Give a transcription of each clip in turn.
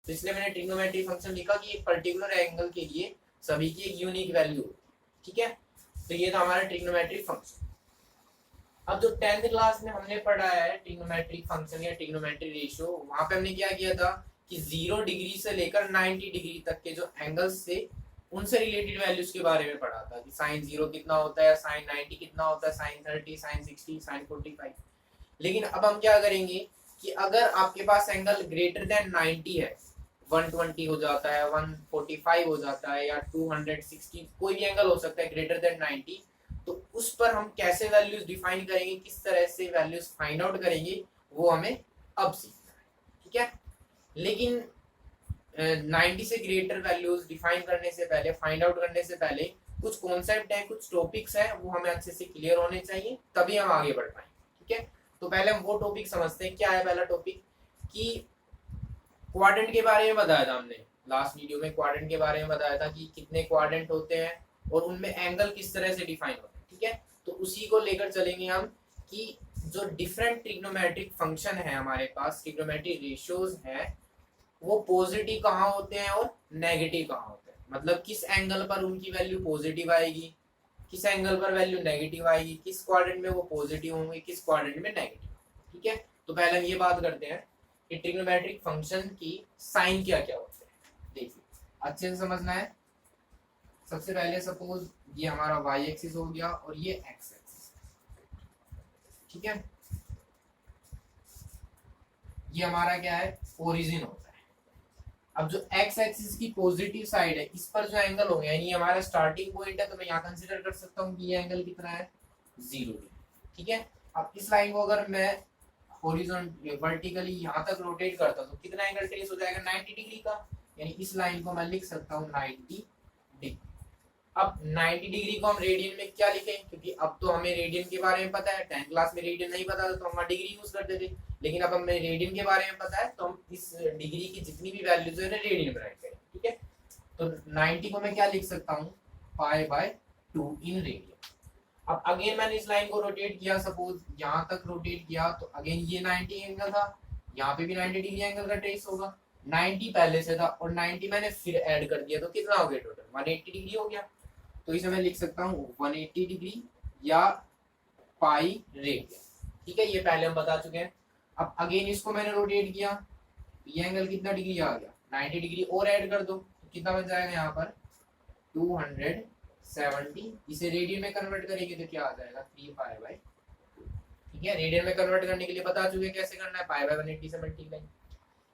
तो इसलिए मैंने ट्रिग्नोमेट्री फंक्शन लिखा कि एक पर्टिकुलर एंगल के लिए सभी की एक यूनिक वैल्यू, ठीक है। तो ये था हमारा ट्रिग्नोमेट्री फंक्शन। अब जो 10th क्लास में हमने पढ़ा है ट्रिग्नोमेट्रिक फंक्शन या ट्रिग्नोमेट्री रेशियो, वहां पे हमने क्या किया था कि 0 डिग्री से लेकर 90 डिग्री तक के जो एंगल्स थे उनसे रिलेटेड वैल्यूज के बारे में पढ़ा था कि साइन 0 कितना होता है, साइन 90 कितना होता है, साइन 30, साइन 60, साइन 45। लेकिन अब हम क्या करेंगे कि अगर आपके पास एंगल ग्रेटर देन 90 है, 120 हो जाता है, 145 हो जाता है, या 260, कोई भी एंगल हो सकता है ग्रेटर देन 90, तो उस पर हम कैसे वैल्यूज डिफाइन करेंगे, किस तरह से वैल्यूज फाइंड आउट करेंगे, वो हमें अब सीखना है, ठीक है। लेकिन 90 से ग्रेटर वैल्यूज डिफाइन करने से पहले, फाइंड आउट करने से पहले कुछ कॉन्सेप्ट है, कुछ टॉपिक्स है, वो हमें अच्छे से क्लियर होने चाहिए, तभी हम आगे बढ़ पाएंगे, ठीक है। तो पहले हम वो टॉपिक समझते हैं। क्या है पहला टॉपिक कि क्वाड्रेंट के बारे में बताया था हमने लास्ट वीडियो में। क्वाड्रेंट के बारे में बताया था कि कितने क्वाड्रेंट होते हैं और उनमें एंगल किस तरह से डिफाइन होते हैं, ठीक है। तो उसी को लेकर चलेंगे हम कि जो डिफरेंट ट्रिग्नोमेट्रिक फंक्शन है हमारे पास, ट्रिग्नोमेट्रिक रेशियोज है, वो पॉजिटिव कहाँ होते हैं और नेगेटिव कहाँ होते हैं, मतलब किस एंगल पर उनकी वैल्यू पॉजिटिव आएगी, किस एंगल पर वैल्यू नेगेटिव आएगी, किस क्वाड्रेंट में वो पॉजिटिव होंगे, किस क्वाड्रेंट में नेगेटिव, ठीक है। तो पहले हम ये बात करते हैं कि ट्रिग्नोमेट्रिक फंक्शन की साइन क्या क्या होते हैं। देखिए अच्छे से समझना है। सबसे पहले सपोज ये हमारा वाई एक्सिस हो गया और ये एक्स एक्सिस, ठीक है। ये हमारा क्या है, ओरिजिन होता है। अब जो एक्स एक्सिस की पॉजिटिव साइड है, इस पर जो एंगल हो गया, यानी हमारा स्टार्टिंग पॉइंट है, तो मैं यहाँ कंसीडर कर सकता हूँ कि ये एंगल कितना है, 0 डिग्री, ठीक है। अब इस लाइन को अगर मैं हॉरिजॉन्टली वर्टिकली यहाँ तक रोटेट करता हूँ तो कितना एंगल ट्रेस हो जाएगा, 90 डिग्री का। यानी इस लाइन को मैं लिख सकता हूँ 90 डिग्री। अब 90 डिग्री को हम रेडियन में क्या लिखें, क्योंकि अब तो हमें रेडियन के बारे में पता है। 10th क्लास में रेडियन नहीं पता था तो हम डिग्री यूज करते थे, लेकिन अब हमें रेडियन के बारे में पता है तो हम इस डिग्री की जितनी भी वैल्यूज है रेडियन में राइट करें, ठीक है। तो 90 को मैं क्या लिख सकता हूँ, π/2 इन रेडियन। अब अगेन मैंने इस लाइन को रोटेट किया, सपोज यहाँ तक रोटेट किया, तो अगेन ये 90 एंगल था, यहाँ पे भी 90 डिग्री एंगल का ट्रेस होगा। 90 पहले से था और 90 मैंने फिर ऐड कर दिया, तो कितना हो गया टोटल, 180 डिग्री हो गया। तो इसे मैं लिख सकता हूँ 180 डिग्री या पाई रेडियन, ठीक है। ये पहले हम बता चुके हैं। अब अगेन इसको मैंने रोटेट किया, ये एंगल कितना डिग्री आ गया, 90 डिग्री और ऐड कर दो, तो कितना बन जाएगा यहाँ पर 270। इसे रेडियन में कन्वर्ट करेंगे तो क्या आ जाएगा 3π/2, ठीक है। रेडियन में कन्वर्ट करने के लिए बता चुके कैसे करना है, π/180 से मल्टीप्लाई।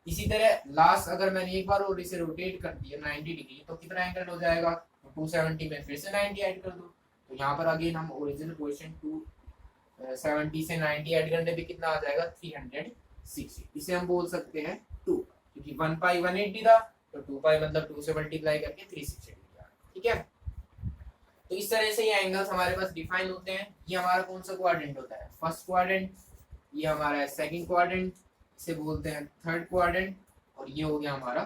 इसी तरह लास्ट अगर मैंने एक बार और इसे रोटेट कर दिया 90 डिग्री, तो कितना एंगल हो जाएगा, 270 में फिर से 90 ऐड कर दो, तो यहाँ पर अगेन हम ओरिजिनल क्वेश्चन 270 से 90 ऐड करने पे कितना आ जाएगा 360। इसे हम बोल सकते हैं 2, क्योंकि 1π180 था तो 2π मतलब 2 से मल्टीप्लाई करके 360 डिग्री, ठीक है। तो इस तरह से ये एंगल्स हमारे पास डिफाइन होते हैं। ये हमारा कौन सा क्वाड्रेंट होता है, फर्स्ट क्वाड्रेंट। ये हमारा है सेकंड क्वाड्रेंट, इसे बोलते हैं थर्ड क्वाड्रेंट। और ये हो गया हमारा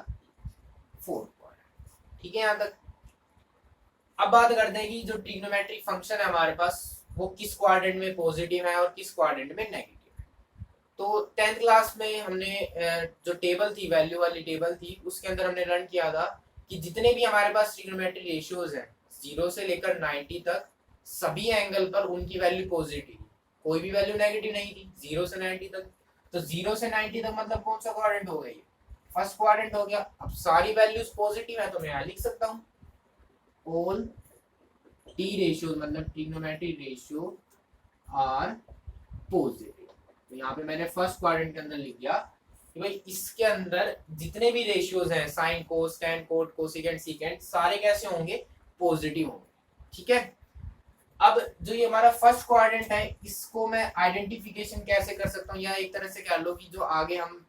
फोर्थ क्वाड्रेंट, ठीक है यहाँ तक। अब बात करते हैं कि जो ट्रिग्नोमेट्रिक फंक्शन है हमारे पास वो किस क्वाड्रेंट में पॉजिटिव है और किस क्वाड्रेंट में नेगेटिव है। तो 10th क्लास में हमने जो टेबल थी, वैल्यू वाली टेबल थी, उसके अंदर हमने लर्न किया था कि जितने भी हमारे पास ट्रिग्नोमेट्रिक रेशियोज हैं 0 से लेकर 90 तक, सभी एंगल पर उनकी वैल्यू पॉजिटिव, कोई भी वैल्यू नेगेटिव नहीं थी 0 से 90 तक। तो 0 से 90 तक मतलब कौन सा क्वाड्रेंट हो गया, फर्स्ट क्वाड्रेंट हो गया। अब सारी वैल्यूज पॉजिटिव है तो मैं यहाँ लिख सकता हूँ ऑल टी रेशियो, मतलब ट्रिग्नोमेट्रिक रेशियो आर पॉजिटिव। तो यहाँ पे मैंने फर्स्ट क्वाड्रेंट के अंदर लिख दिया कि भाई इसके अंदर जितने भी रेशियोज हैं, साइन, कोस, टैन, कोट, कोसिकेंट, सीकेंट, सारे कैसे होंगे, पॉजिटिव होंगे, ठीक है। अब जो ये हमारा फर्स्ट क्वाड्रेंट है, इसको मैं आइडेंटिफिकेशन कैसे कर सकता हूँ, या एक तरह से कह लो कि जो आगे हम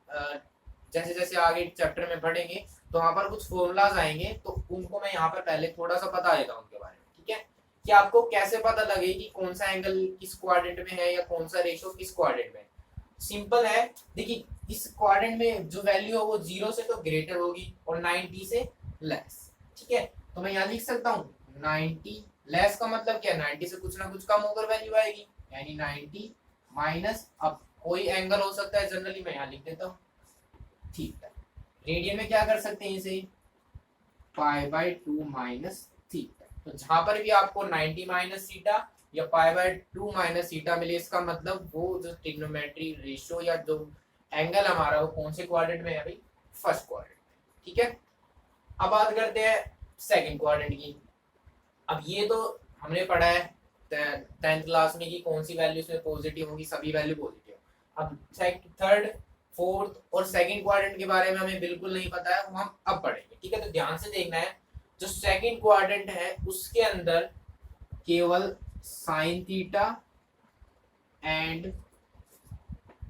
जैसे जैसे आगे चैप्टर में पढ़ेंगे तो वहां पर कुछ फॉर्मूलाज आएंगे, तो उनको मैं यहाँ पर पहले थोड़ा सा बता देता हूँ उनके बारे में, ठीक है। कि आपको कैसे पता लगे कि कौन सा एंगल किस क्वाड्रेंट में है या कौन सा रेशियो किस क्वाड्रेंट में। सिंपल है, देखिए इस क्वाड्रेंट में जो वैल्यू है वो 0 से तो ग्रेटर होगी और 90 से लेस, ठीक है। तो मैं यहाँ लिख सकता हूँ 90 लेस का मतलब क्या, 90 से कुछ ना कुछ कम होकर वैल्यू आएगी, यानी 90 माइनस, अब कोई एंगल हो सकता है जनरली, मैं यहाँ लिख देता हूँ थीटा। रेडियन में क्या कर सकते हैं इसे, पाई बाय 2 माइनस थीटा। तो जहां पर भी आपको 90 माइनस थीटा या पाई बाय 2 माइनस थीटा मिले, इसका मतलब वो जो ट्रिग्नोमेट्री रेशियो या जो एंगल हमारा वो कौन से क्वाड्रेंट में है भाई, फर्स्ट क्वाड्रेंट। ठीक है, अब बात करते हैं सेकंड क्वाड्रेंट की। अब ये तो हमने पढ़ा है 10th क्लास में कि कौन सी वैल्यू इसमें पॉजिटिव होगी, सभी वैल्यू पॉजिटिव। अब थर्ड, फोर्थ और सेकंड क्वाड्रेंट के बारे में हमें बिल्कुल नहीं पता है, वो हम अब पढ़ेंगे। ठीक है, तो ध्यान से देखना है, जो सेकंड क्वाड्रेंट है उसके अंदर केवल sine theta and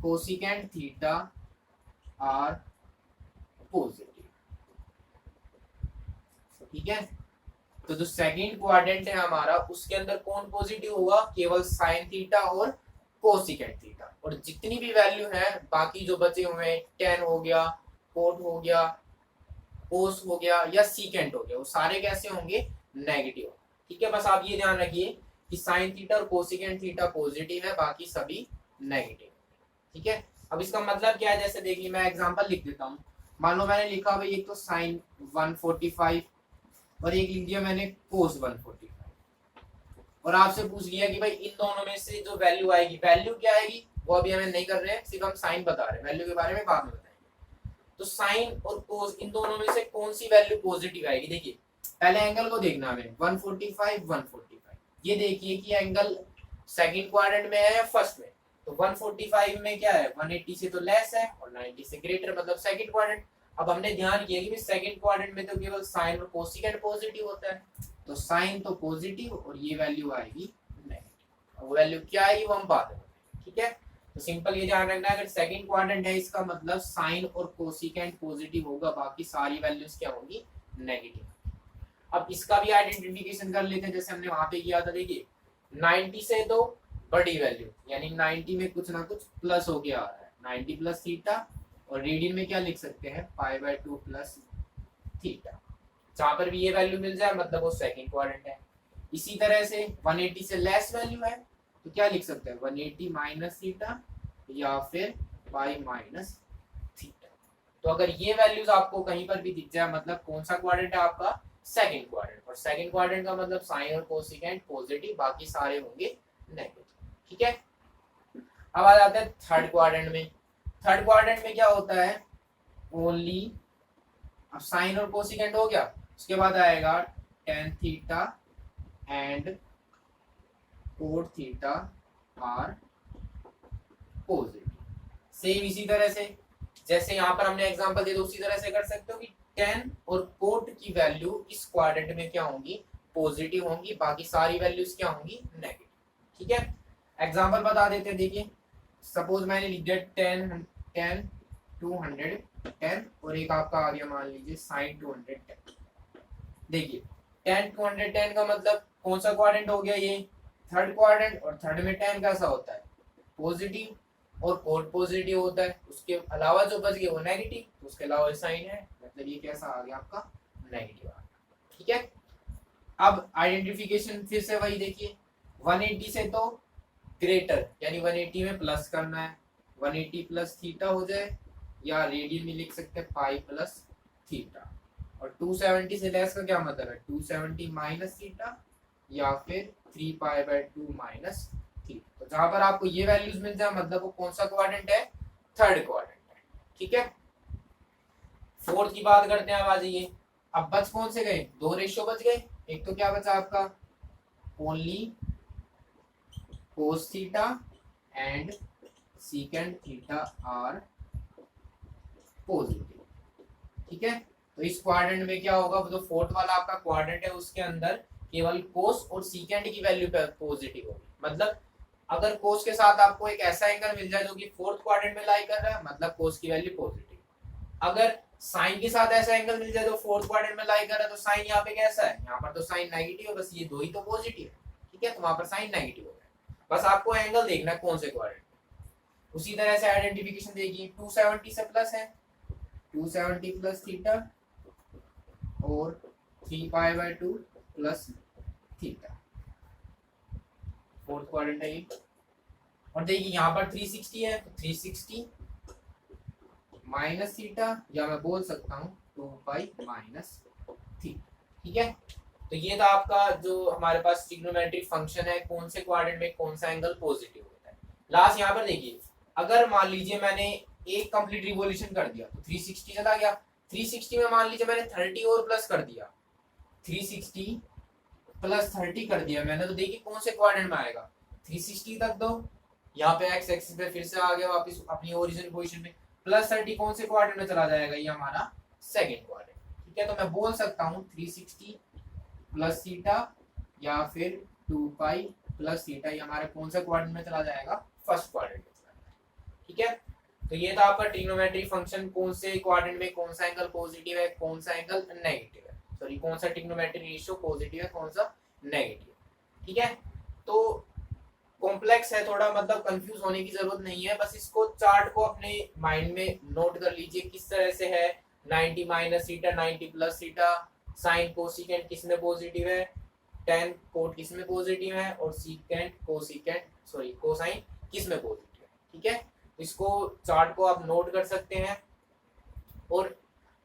cosecant theta are positive. ठीक है, तो जो सेकंड क्वाड्रेंट है हमारा उसके अंदर कौन पॉजिटिव होगा, केवल साइन थीटा और कोसिकेंट थीटा। और जितनी भी वैल्यू है बाकी जो बचे हुए हैं, टेन हो गया, कोट हो गया, कोस हो गया या सीकेंट हो गया, वो सारे कैसे होंगे, नेगेटिव। ठीक है, बस आप ये ध्यान रखिए कि साइन थीटा और कोसिकेंट थीटा पॉजिटिव है, बाकी सभी नेगेटिव। ठीक है, अब इसका मतलब क्या है, जैसे देखिए मैं एग्जांपल लिख देता हूँ। मान लो मैंने लिखा भाई एक तो साइन 145 और एक लिख दिया मैंने कोस 145, और आपसे पूछ लिया कि भाई इन दोनों में से जो वैल्यू आएगी, वैल्यू क्या आएगी वो अभी हमें नहीं कर रहे हैं, सिर्फ हम साइन बता रहे हैं, वैल्यू के बारे में बाद में बताएंगे। तो साइन और कोस इन दोनों में से कौन सी वैल्यू पॉजिटिव आएगी, देखिए पहले एंगल को देखना हमें, 145 ये देखिए कि एंगल सेकंड क्वाड्रेंट में है या फर्स्ट में। तो 145 में क्या है, 180 से तो लेस है और 90 से ग्रेटर, मतलब सेकंड क्वाड्रेंट। अब हमने ध्यान किया कि सेकंड क्वाड्रेंट में तो केवल साइन और कोसिकेंट पॉजिटिव होता है, तो साइन तो पॉजिटिव और ये वैल्यू आएगी नेगेटिव। वो वैल्यू क्या आएगी वो हम बाद में बताएंगे। ठीक है, तो सिंपल ये ध्यान रखना है, अगर सेकंड क्वाड्रेंट है इसका मतलब साइन और कोसिकेंट पॉजिटिव होगा, बाकी सारी वैल्यूज क्या होंगी, नेगेटिव। अब इसका भी आइडेंटिफिकेशन कर लेते हैं, जैसे हमने वहां पे किया था। देखिए 90 से तो बड़ी वैल्यू, यानी 90 में कुछ ना कुछ प्लस होके आ रहा है, 90 प्लस थीटा, और रेडियन में क्या लिख सकते हैं, पाई बाय 2 प्लस थीटा। जहां पर भी ये वैल्यू मिल जाए मतलब वो सेकंड क्वाड्रेंट है। इसी तरह से 180 से लेस वैल्यू है तो क्या लिख सकते हैं, 180 माइनस थीटा या फिर पाई माइनस थीटा। तो अगर ये वैल्यूज आपको कहीं पर भी दिख जाए मतलब कौन सा क्वाड्रेंट है आपका, सेकंड क्वाड्रेंट। और सेकंड क्वाड्रेंट का मतलब साइन और कोसिकेंट पॉजिटिव, बाकी सारे होंगे नेगेटिव। ठीक है, अब आ जाते हैं थर्ड क्वाड्रेंट में। थर्ड क्वाड्रेंट में क्या होता है, ओनली, अब साइन और कोसिकेंट हो गया, उसके बाद आएगा tan theta and cot theta are positive. Same इसी तरह से जैसे यहाँ पर हमने एग्जांपल दे दो उसी तरह से कर सकते हो कि टेन और कोट की वैल्यू इस क्वाड्रेंट में क्या होंगी, पॉजिटिव होंगी, बाकी सारी वैल्यूज क्या होंगी, नेगेटिव। ठीक है, एग्जांपल बता देते हैं। देखिए सपोज मैंने लिख दिया 10 210 और एक आपका आ गया मान लीजिए साइन 210। देखिए 10 210 का मतलब कौन सा क्वाड्रेंट हो गया, ये थर्ड क्वाड्रेंट, और थर्ड में 10 कैसा होता है, पॉजिटिव, और कोट पॉजिटिव होता है, उसके अलावा जो बच गया वो नेगेटिव, तो उसके अलावा साइन है, मतलब ये कैसा आ गया आपका, नेगेटिव आ गया। ठीक है, अब आइडेंटिफिकेशन फिर से वही देखिए, 180 से तो ग्रेटर यानी 180 में प्लस करना है, 180 प्लस थीटा हो जाए, या रेडियन में लिख सकते हैं पाई प्लस थीटा। और 270 से लेस का क्या मतलब है, 270 माइनस थीटा या फिर 3 पाई बाय 2 माइनस थीटा। तो जहां पर आपको ये वैल्यूज मिल जाए मतलब वो कौन सा क्वाड्रेंट है, थर्ड क्वाड्रेंट है। ठीक है, फोर्थ की बात करते हैं। अब आ जाइए, अब बच कौन से गए, दो रेशियो बच गए। एक तो क्या बचा आपका, only cos theta and secant theta are positive. ठीक है, तो इस क्वाड्रेंट में क्या होगा, जो फोर्थ वाला आपका क्वाड्रेंट है उसके अंदर केवल cos और secant की वैल्यू पॉजिटिव होगी। मतलब अगर cos के साथ आपको एक ऐसा एंगल मिल जाए जो कि फोर्थ क्वाड्रेंट में लाई कर रहा है, मतलब cos की वैल्यू पॉजिटिव। अगर साइन के साथ ऐसा एंगल मिल जाए जो फोर्थ क्वाड्रेंट में लाई कर रहा है, तो साइन यहाँ पे कैसा है, यहाँ पर तो साइन नेगेटिव है, बस ये दो ही तो पॉजिटिव है। ठीक है, तो वहां पर साइन नेगेटिव हो गया, बस आपको एंगल देखना है कौन से क्वाड्रेंट। उसी तरह से आइडेंटिफिकेशन देखिए, 270 से प्लस है, 270 प्लस थीटा और 3 pi by 2 plus theta, fourth quadrant है ये। और देखिए यहाँ पर 360 है, तो 360 माइनस थीटा, या मैं बोल सकता हूँ 2 पाई माइनस थीटा। ठीक है, तो ये था आपका जो हमारे पास ट्रिग्नोमेट्रिक फंक्शन है, कौन से क्वाड्रेंट में कौन सा एंगल पॉजिटिव होता है। लास्ट यहाँ पर देखिए, अगर मान लीजिए मैंने एक कंप्लीट रिवॉल्यूशन कर दिया तो 360 चला गया। 360 में मान लीजिए मैंने 30 और प्लस कर दिया, 360 प्लस 30 कर दिया मैंने, तो देखिए कौन से क्वाड्रेंट में आएगा, 360 तक दो, यहाँ पे एक्स एक्सिस पे फिर से आ गया वापस अपनी ओरिजिनल पोजीशन में, प्लस 30 कौन से क्वाड्रेंट में चला जाएगा, ये हमारा सेकंड क्वाड्रेंट। ठीक है, तो मैं बोल सकता हूँ 360 प्लस थीटा या फिर 2 पाई प्लस थीटा, ये हमारे कौन सा क्वाड्रेंट में चला जाएगा, फर्स्ट क्वाड्रेंट में चला जाएगा। ठीक है, तो ये था आपका ट्रिग्नोमेट्रिक फंक्शन, कौन से क्वाड्रेंट में कौन सा एंगल पॉजिटिव है, कौन सा एंगल नेगेटिव है, सॉरी कौन सा ट्रिग्नोमेट्रिक रेशियो पॉजिटिव है, कौन सा नेगेटिव। ठीक है, तो कॉम्प्लेक्स है थोड़ा, मतलब कंफ्यूज होने की जरूरत नहीं है, बस इसको चार्ट को अपने माइंड में नोट कर लीजिए किस तरह से है। 90 minus theta, 90 plus theta, sine cosecant किस में पॉजिटिव है, टेन कोट किस में पॉजिटिव है, और सीकेंट कोसिकेंट सॉरी कोसाइन किस में पॉजिटिव है। ठीक है, इसको चार्ट को आप नोट कर सकते हैं, और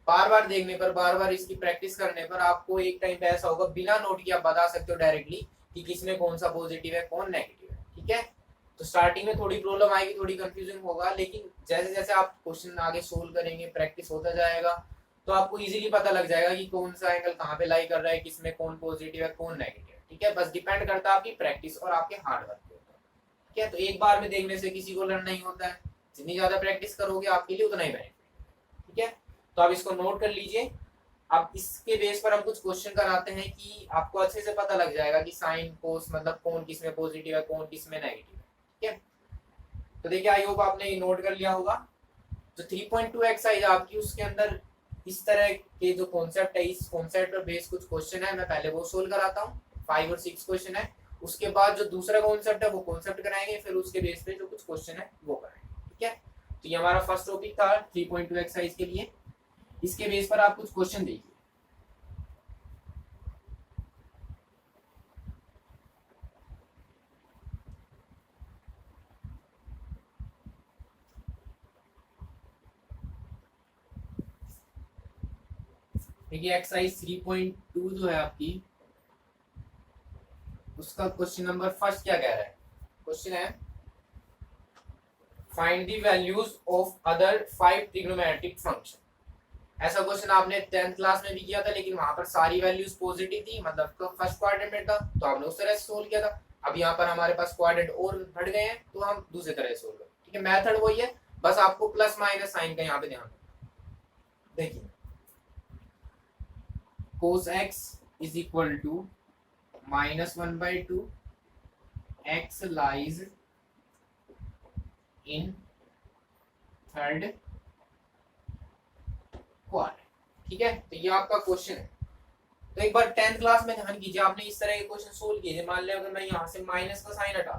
बार बार देखने पर, बार बार इसकी प्रैक्टिस करने पर आपको एक टाइम पे ऐसा होगा बिना नोट किए आप बता सकते हो डायरेक्टली कि किसमें कौन सा पॉजिटिव है कौन नेगेटिव है। ठीक है, तो स्टार्टिंग में थोड़ी प्रॉब्लम आएगी, थोड़ी कंफ्यूजन होगा, लेकिन जैसे जैसे आप क्वेश्चन आगे सोल्व करेंगे, प्रैक्टिस होता जाएगा, तो आपको इजीली पता लग जाएगा कि कौन सा एंगल कहाँ पे लाई कर रहा है, किसमें कौन पॉजिटिव है कौन नेगेटिव है। ठीक है, बस डिपेंड करता है आपकी प्रैक्टिस और आपके हार्ड वर्क के ऊपर। ठीक है, तो एक बार में देखने से किसी को लर्न नहीं होता है, जितनी ज्यादा प्रैक्टिस करोगे आपके लिए उतना ही बेनिफिट। ठीक है, तो आप इसको नोट कर लीजिए। अब इसके बेस पर हम कुछ क्वेश्चन कराते हैं कि आपको अच्छे से पता लग जाएगा कि साइन कोस मतलब कौन किसमें पॉजिटिव है कौन किसमें नेगेटिव है। ठीक है, तो देखिए आई होप आपने नोट कर लिया होगा। जो 3.2 एक्सरसाइज आपकी, उसके अंदर इस तरह के जो कॉन्सेप्ट है, इस कॉन्सेप्ट पर बेस्ड कुछ क्वेश्चन है, मैं पहले वो सोल्व कराता हूँ, 5 और 6 क्वेश्चन है। उसके बाद जो दूसरा कॉन्सेप्ट है वो कॉन्सेप्ट कराएंगे, फिर उसके बेस पे जो कुछ क्वेश्चन है वो कराएंगे। ठीक है, तो ये हमारा फर्स्ट टॉपिक था 3.2 एक्सरसाइज के लिए। इसके बेस पर आप कुछ क्वेश्चन देखिए। देखिए एक्सरसाइज 3.2 जो है आपकी, उसका क्वेश्चन नंबर फर्स्ट क्या कह रहा है, क्वेश्चन है find the values of other 5 trigonometric function. ऐसा क्वेश्चन आपने 10th क्लास में भी किया था, लेकिन वहां पर सारी वैल्यूज पॉजिटिव थी, मतलब फर्स्ट क्वाड्रेंट में था, तो आपने उस तरह से सोल्व किया था। अब यहाँ पर हमारे पास क्वाड्रेंट और बढ़ गए हैं, तो हम दूसरे तरह से सोल्व करें। ठीक है, मेथड वही है, बस आपको प्लस माइनस साइन का यहाँ पे ध्यान रखना। देखिए cos x is equal to -1/2 x lies in third quadrant. ठीक है, तो ये आपका क्वेश्चन है। तो एक बार 10th क्लास में ध्यान कीजिए, आपने इस तरह के क्वेश्चन सोल्व किए। मान लिया अगर मैं यहाँ से माइनस का साइन हटा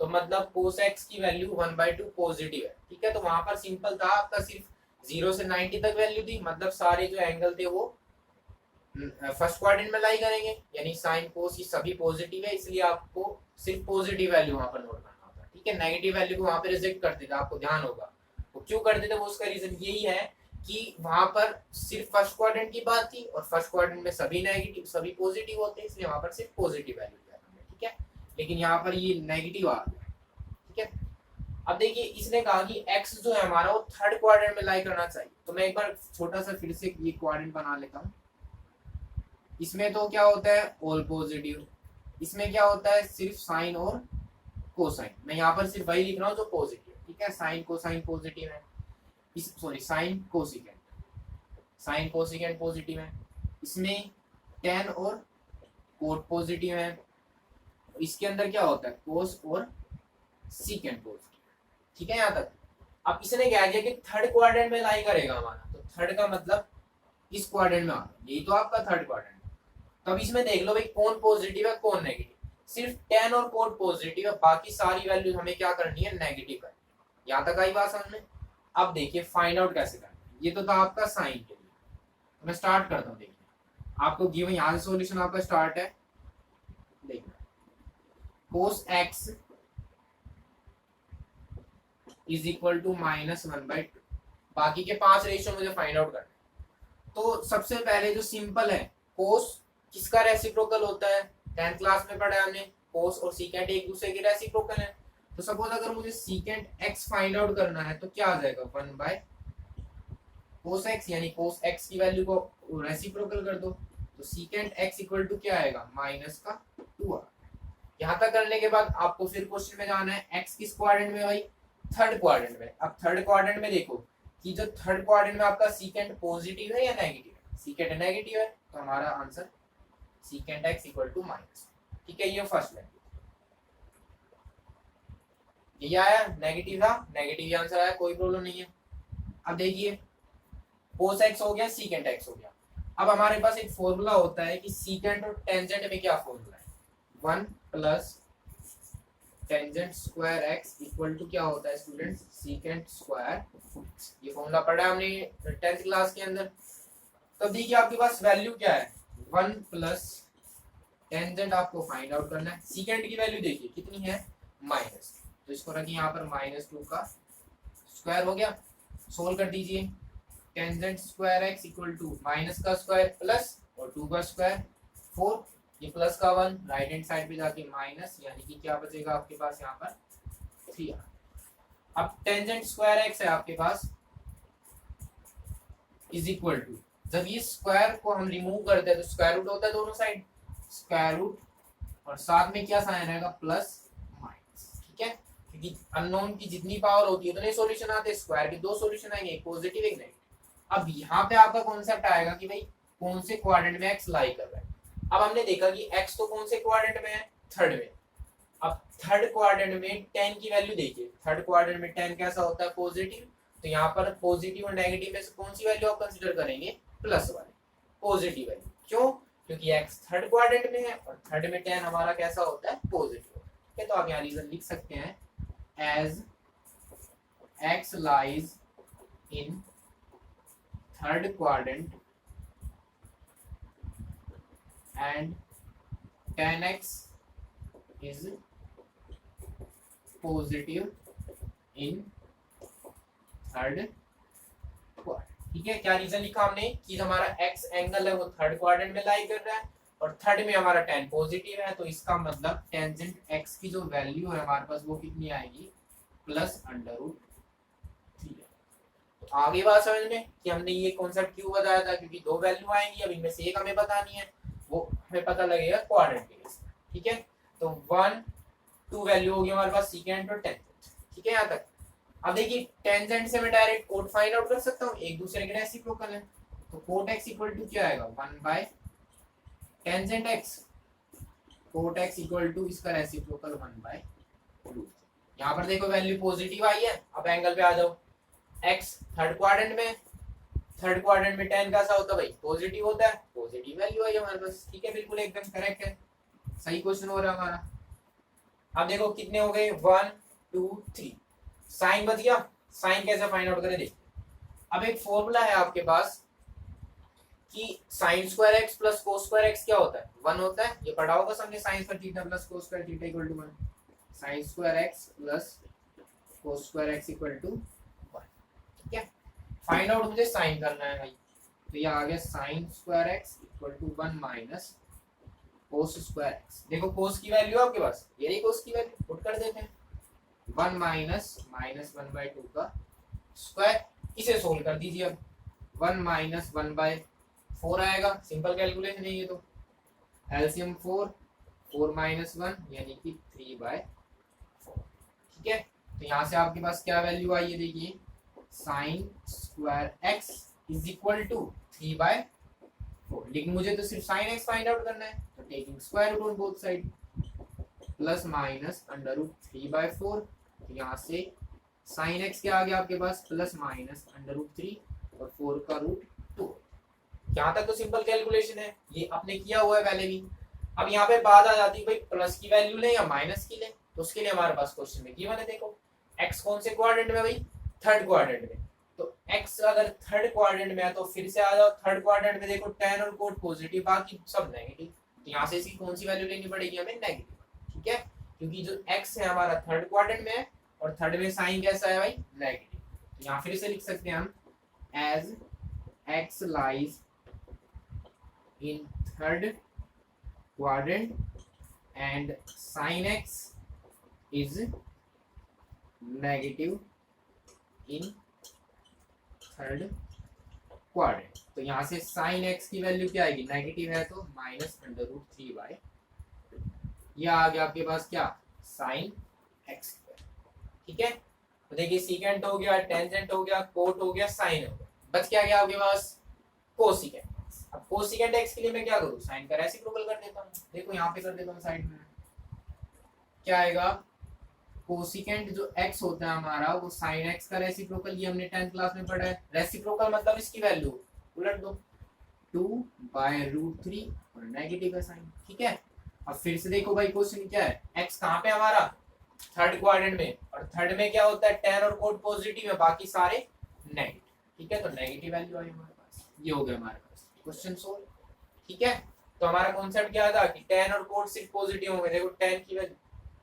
तो मतलब cos x की वैल्यू 1/2 पॉजिटिव है। ठीक है, तो वहां पर सिंपल था आपका, सिर्फ 0 से 90 तक वैल्यू थी, मतलब सारे जो एंगल थे वो फर्स्ट क्वाड्रेंट में लाई करेंगे, यानी साइन कोस की सभी पॉजिटिव है, इसलिए आपको सिर्फ पॉजिटिव वैल्यू वहां पर नोट करना होता है। ठीक है, नेगेटिव वैल्यू को वहां पर रिजेक्ट करते थे, आपको ध्यान होगा वो क्यों करते थे, वो उसका रीजन यही है कि वहां पर सिर्फ फर्स्ट क्वाड्रेंट की बात थी, और फर्स्ट क्वाड्रेंट में सभी नेगेटिव सभी पॉजिटिव होते हैं, इसलिए वहां पर सिर्फ पॉजिटिव वैल्यू दिया हमने। ठीक है, लेकिन यहाँ पर ये नेगेटिव आ गया। ठीक है, अब देखिए इसने कहा कि x जो है हमारा वो थर्ड क्वाड्रेंट में लाई करना चाहिए, तो मैं एक बार छोटा सा फिर से ये क्वाड्रेंट बना लेता हूँ। इसमें तो क्या होता है ऑल पॉजिटिव, इसमें क्या होता है सिर्फ साइन और कोसाइन, मैं यहाँ पर सिर्फ वही लिख रहा हूँ जो पॉजिटिव। ठीक है, साइन कोसाइन पॉजिटिव है, इस सॉरी साइन कोसिकेंट पॉजिटिव है, इसमें टेन और कोट पॉजिटिव है, इसके अंदर क्या होता है कोस और सीकेंट पॉजिटिव। ठीक है, यहाँ तक। अब इसने क्या किया कि थर्ड क्वाड्रेंट में लाई करेगा हमारा, तो थर्ड का मतलब इस क्वाड्रेंट में आता है, यही तो आपका थर्ड क्वाड्रेंट। तब इसमें देख लो भाई कौन पॉजिटिव है कौन नेगेटिव, सिर्फ टेन और कोड पॉजिटिव है, बाकी सारी वैल्यू हमें क्या करनी है नेगेटिव करनी है। यहाँ तक आई बात समझ में। अब देखिए फाइंड आउट कैसे करना है, ये तो था आपका साइन के लिए, तो मैं स्टार्ट करता हूँ। देखिए आपको गिवन यहाँ से सॉल्यूशन आपका स्टार्ट है। देखिए cos x is equal to -1/2, बाकी के 5 रेशियो मुझे फाइंड आउट करना है। तो सबसे पहले जो सिंपल है, कोस किसका रेसिप्रोकल होता है, 10th क्लास में पढ़ा है हमने, कोस और सीकेंट एक दूसरे के रेसिप्रोकल है। तो सपोज अगर मुझे सीकेंट एक्स फाइंड आउट करना है तो क्या आ जाएगा, 1 बाय कोस एक्स, यानी कोस एक्स की वैल्यू को रेसिप्रोकल कर दो, तो सीकेंट एक्स इक्वल टू क्या आएगा, माइनस का 2 आ। यहाँ तक करने के बाद आपको फिर क्वेश्चन में जाना है, एक्स किस क्वाड्रेंट में भाई, थर्ड क्वाड्रेंट में। अब थर्ड क्वाड्रेंट में देखो कि जो थर्ड क्वाड्रेंट में आपका सीकेंट पॉजिटिव है या नेगेटिव है, सीकेंट नेगेटिव है, तो हमारा answer secant x equal to minus. ठीक है, ये फर्स्ट है, ये आया नेगेटिव था, नेगेटिव आंसर आया, कोई प्रॉब्लम नहीं है। अब देखिए कोस एक्स हो गया, सीकेंट एक्स हो गया। अब हमारे पास एक फॉर्मूला होता है कि सीकेंट और टेंजेंट में क्या फॉर्मूला है, 1 plus tangent square x equal to क्या होता है स्टूडेंट, सीकेंट स्क्वायर। ये फॉर्मूला पढ़ा हमने 10th क्लास के अंदर। तो देखिए आपके पास वैल्यू क्या है, 1 प्लस टेंजेंट आपको फाइंड आउट करना है। सीकेंट की वैल्यू देखिए कितनी है, माइनस, तो इसको रखिए यहाँ पर, -2 का स्क्वायर हो गया। सोल्व कर दीजिए, tangent square x equal to minus का स्क्वायर प्लस और 2 का स्क्वायर 4, ये प्लस का 1 राइट हैंड साइड पे जाके माइनस, यानी कि क्या बचेगा आपके पास यहाँ पर 3। अब टेंजेंट स्क्वायर एक्स है आपके पास इज इक्वल टू, जब ये स्क्वायर को हम रिमूव करते हैं तो स्क्वायर रूट होता है दोनों साइड, स्क्वायर रूट और साथ में क्या साइन रहेगा, प्लस माइनस। ठीक है, क्योंकि अननोन की जितनी पावर होती है उतने सॉल्यूशन आते हैं, स्क्वायर के 2 सॉल्यूशन आएंगे, एक पॉजिटिव एक नेगेटिव। अब यहाँ पे आपका कॉन्सेप्ट आएगा कि भाई कौन से क्वाड्रेंट में एक्स लाई कर रहा है। अब हमने देखा कि एक्स तो कौन से क्वाड्रेंट में है, थर्ड में। अब थर्ड क्वाड्रेंट में 10 की वैल्यू देखिए, थर्ड क्वाड्रेंट में 10 कैसा होता है, पॉजिटिव। तो यहाँ पर पॉजिटिव और नेगेटिव में से कौन सी वैल्यू आप कंसीडर करेंगे, प्लस वाली पॉजिटिव वैल्यू। क्यों, क्योंकि एक्स थर्ड क्वाड्रेंट में है और थर्ड में 10 हमारा कैसा होता है, पॉजिटिव। ठीक है, तो आप यहाँ रीजन लिख सकते हैं, as x lies in third quadrant and tan x is positive in third quadrant। ठीक है, क्या रीजन लिखा हमने कि हमारा x एंगल है वो थर्ड क्वाड्रेंट में लाई कर रहा है और थर्ड में हमारा tan पॉजिटिव है, तो इसका मतलब टेंजेंट x की जो वैल्यू है हमारे पास वो कितनी आएगी, +√3। आगे बात समझ में कि हमने ये कॉन्सेप्ट क्यों बताया था, क्योंकि 2 वैल्यू आएंगी, अब इनमें से एक हमें बतानी है, वो हमें पता लगेगा क्वाड्रेंट के केस में। ठीक है, तो 1 2 वैल्यू होगी हमारे पास, सीकेंट और टेंजेंट। ठीक है यहाँ तक। अब देखिए टेंजेंट से मैं डायरेक्ट कोट फाइंड आउट कर सकता हूँ, एक दूसरे के रेसिप्रोकल है, तो कोट एक्स इक्वल टू क्या आएगा, 1 by tangent x, cot x equal to इसका रेसिप्रोकल 1 बाय रूट। यहाँ पर देखो वैल्यू पॉजिटिव आई है। अब एंगल पे आ जाओ, x थर्ड क्वाड्रेंट में, थर्ड क्वाड्रेंट में 10 कैसा होता है भाई, पॉजिटिव होता है, पॉजिटिव वैल्यू आई हमारे पास। ठीक है, बिल्कुल एकदम करेक्ट है, सही क्वेश्चन हो रहा है हमारा। अब देखो कितने हो गए, 1 2 3, साइन बच गया। साइन कैसे फाइंड आउट करें देखिए, अब एक फॉर्मूला है आपके पास कि sign square x plus cos square x क्या होता है, 1 होता है। ये पढ़ा होगा सबने, sine square theta plus cos square theta equal to 1, sine square x plus cos square x equal to 1। ठीक है, फाइंड आउट मुझे साइन करना है भाई, तो ये आ गया sine square x equal to 1 minus cos square x. देखो कोस की वैल्यू आपके पास, ये रही कोस की वैल्यू, पुट कर देते हैं, 1 माइनस -1/2 का स्क्वायर। इसे सोल्व कर दीजिए, अब 1 माइनस 1/4 आएगा, सिंपल कैलकुलेशन है ये तो। एलसीएम 4 4 माइनस 1 यानी कि 3/4। ठीक है, तो यहाँ से आपके पास क्या वैल्यू आई है देखिए, sine square x is equal to 3/4। लेकिन मुझे तो सिर्फ साइन एक्स फाइंड आउट करना है, तो taking square root on both side, plus minus √3/4। तो यहाँ से साइन एक्स क्या आ गया आपके पास, प्लस माइनस √3 और 4 का रूट 2। यहाँ तक तो सिंपल कैलकुलेशन है, ये आपने किया हुआ है पहले भी। अब यहाँ पे बात आ जाती है भाई प्लस की वैल्यू ले या माइनस की ले, तो उसके लिए हमारे पास क्वेश्चन में गिवन है। देखो एक्स कौन से क्वाड्रेंट में भाई, थर्ड क्वाड्रेंट में। तो एक्स अगर थर्ड क्वाड्रेंट में है तो फिर से आ जाओ थर्ड क्वाड्रेंट में, देखो tan और कोट पॉजिटिव, बाकी सब नेगेटिव। तो यहाँ से इसकी कौन सी वैल्यू लेनी पड़ेगी हमें, नेगेटिव। ठीक है, क्योंकि जो एक्स है हमारा थर्ड क्वाड्रेंट में है और थर्ड में साइन कैसा है भाई, नेगेटिव। तो यहाँ फिर से लिख सकते हैं हम as x lies in third quadrant and sin x is negative in third quadrant. तो यहाँ से साइन एक्स की वैल्यू क्या आएगी, नेगेटिव है तो -√3/, ये आ गया आपके पास क्या, साइन एक्स। ठीक है, तो देखिए सीकेंट हो गया, टेंजेंट हो गया, कोट हो गया, साइन हो गया, बच क्या गया आपके पास, कोसिकेंट। अब कोसिकेंट एक्स के लिए मैं क्या करूँ, साइन का रेसिप्रोकल कर देता हूँ। देखो यहाँ पे कर देता हूँ साइड में, क्या आएगा, कोसिकेंट जो x होता है हमारा वो sin x का रेसिप्रोकल, ये हमने 10th क्लास में पढ़ा है। रेसिप्रोकल मतलब इसकी वैल्यू उलट दो, 2/√3 और नेगेटिव है साइन। ठीक है, अब फिर से देखो भाई क्वेश्चन क्या है, x कहाँ पे हमारा, थर्ड क्वाड्रेंट में, और थर्ड में क्या होता है, tan और कोट पॉजिटिव है, बाकी सारे नेगेटिव। ठीक है, तो नेगेटिव वैल्यू आई हमारे पास, ये हो गया हमारे पास क्वेश्चन सोल्व। ठीक है, तो हमारा कॉन्सेप्ट क्या था कि tan और कोट सिर्फ पॉजिटिव होंगे। देखो tan की वैल्यू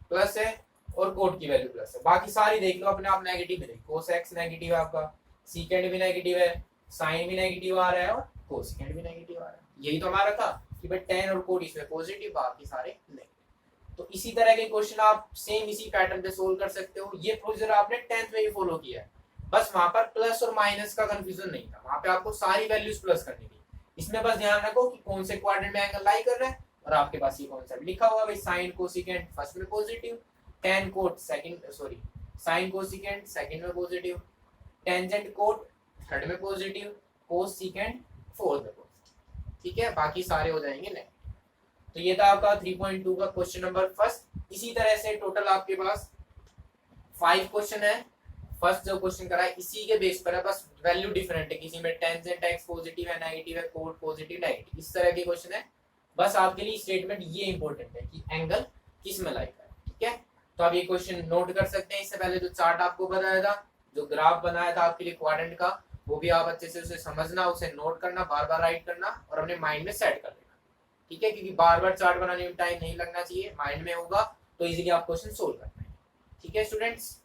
प्लस है और कोट की वैल्यू प्लस है, बाकी सारी देख लो अपने आप नेगेटिव में। देखो cos x नेगेटिव है आपका, सीकेंड भी नेगेटिव है, साइन भी नेगेटिव आ रहा है और कोसिकेंड भी नेगेटिव आ रहा है। यही तो हमारा था कि भाई tan और कोट इसमें पॉजिटिव, बाकी सारे नेगेटिव। तो इसी तरह के क्वेश्चन आप सेम इसी पैटर्न पे सोल्व कर सकते हो। ये प्रोसीजर आपने 10th में ही फॉलो किया है, बस वहां पर प्लस और माइनस का कंफ्यूजन नहीं था, वहां पे आपको सारी वैल्यूज प्लस करनी थी। इसमें बस ध्यान रखो कि कौन से क्वाड्रेंट में एंगल लाई कर रहा है, और आपके पास ये कॉन्सेप्ट लिखा हुआ भाई, साइन कोसिकेंट फर्स्ट में positive, tan cot second, sorry sine cosecant second में पॉजिटिव, टेंजेंट कोट थर्ड में पॉजिटिव, कोसिकेंट फोर्थ में पॉजिटिव। ठीक है, बाकी सारे हो जाएंगे नेगेटिव। तो ये था आपका 3.2 का क्वेश्चन नंबर फर्स्ट। इसी तरह से टोटल आपके पास 5 क्वेश्चन है। फर्स्ट जो क्वेश्चन करा है इसी के बेस पर है, बस वैल्यू डिफरेंट है, किसी में टेंजेंट एक्स पॉजिटिव है, नेगेटिव है, कोट पॉजिटिव नेगेटिव, इस तरह के क्वेश्चन है। बस आपके लिए स्टेटमेंट ये इंपॉर्टेंट है कि एंगल किस में लाई कर। ठीक है, तो आप ये क्वेश्चन नोट कर सकते हैं। इससे पहले जो चार्ट आपको बताया था, जो ग्राफ बनाया था आपके लिए क्वाड्रेंट का, वो भी आप अच्छे से उसे समझना, उसे नोट करना, बार बार राइट करना और अपने माइंड में सेट कर लेना। ठीक है, क्योंकि बार बार चार्ट बनाने में टाइम नहीं लगना चाहिए, माइंड में होगा तो इजीली आप क्वेश्चन सोल्व कर पाएंगे। ठीक है स्टूडेंट्स।